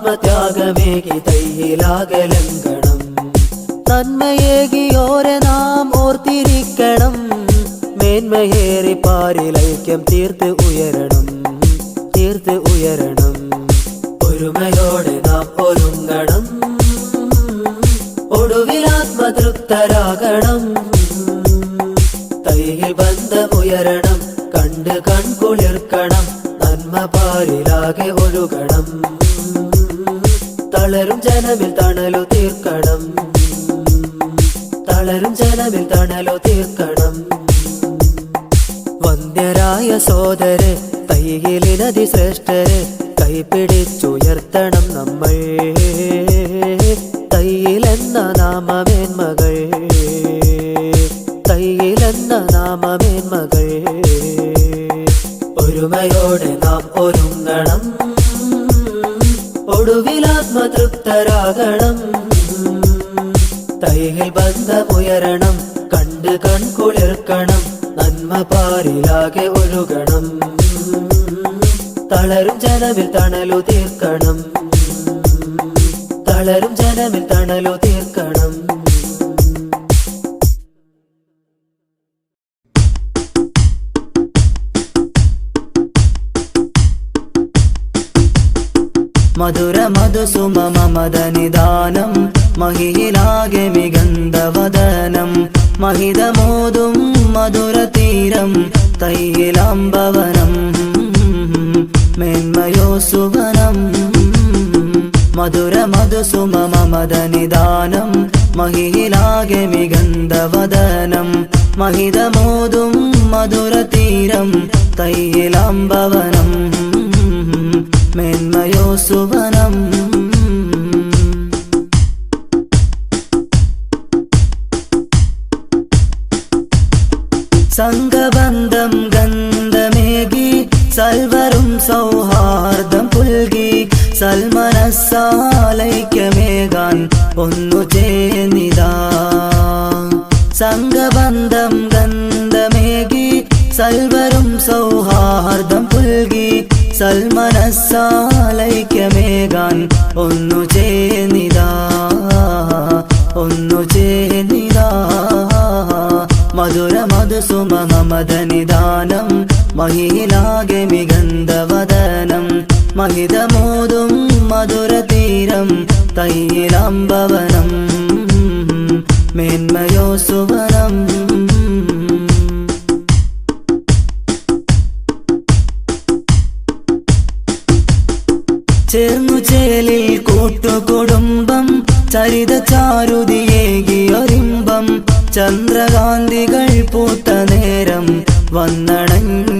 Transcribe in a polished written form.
ആത്മത്യാഗമേകി തൈയിലാകലങ്കണം. നന്മയേകിയോരെ നാം ഓർത്തിരിക്കണം. മേന്മയേറി പാരിലൈക്യം തീർത്ത് ഉയരണം, തീർത്ത് ഉയരണം. ഒരുമയോടെ നാം ഒരുങ്ങണം, ഒടുവിൽ ആത്മതൃപ്തരാകണം. തൈയിൽ ബന്ധമുയരണം, കണ്ട് കൺകുളിർക്കണം. നന്മ പാരിലാകെ ഒഴുകണം, തളരും ജനമിൽ തണലു തീർക്കണം, തളരും ജനമിൽ തണലു തീർക്കണം. വന്ദ്യരായ സോദരെ തൈയിലിനതി ശ്രേഷ്ഠരെ കൈപിടിച്ചുയർത്തണം നമ്മൾ. തൈയിലെന്ന നാമമേന്മകൾ, തൈയിലെന്ന നാമമേന്മകൾ. ഒരുമയോടെ നാം ഒരുങ്ങണം, ഒടുവിൽ ആത്മതൃപ്തരാകണം. തൈയിൽ ബന്ധമുയരണം, കണ്ട് കൺകുളിർക്കണം. നന്മ പാരിലാകെ ഒഴുകണം, തളരും ജനമിൽ തണലു തീർക്കണം, തളരും ജനമിൽ തണലു തീർക്കണം. മധുര മധുസുമ മമദനിദാനം മഹിയിലാകെ മികന്ധവദനം. മഹിതമോതും മധുരതീരം തൈയിലാംബവനം മേന്മയോ സുവനം. മധുര മധുസുമ മമദനിദാനം മഹിയിലാകെ മികന്ധവദനം. മഹിതമോതും മധുരതീരം തൈയിലാംബവനം മേന്മയോ സുവനം. സംഘബന്ധം ഗന്ധമേകി സൽവരും സൗഹാർദ്ദം പുൽകി. സൽമനസ്സാലൈക്യമേകാൻ ഒന്നു ചേർന്നിതാ. സംഘബന്ധം ഗന്ധമേകി സൽവരും സൗഹാർദ്ദം പുൽകി. സൽമനസ്സാലൈക്യമേകാൻ ഒന്നു ചേർന്നിതാ, ഒന്നു ചേർന്നിതാ. മധുര മധുസുമ മമദനിദാനം മഹിയിലാകെ മികന്ധവദനം. മഹിതമോതും മധുരതീരം തൈയിലാംബവനം മേന്മയോ സുവനം. ചേർന്നു ചേലിൽ കൂട്ടുകുടുംബം ചരിത ചാരുതിയേകിയൊരിമ്പം. ചന്ദ്രകാന്തികൾ പൂത്ത നേരം വന്നണഞ്ഞ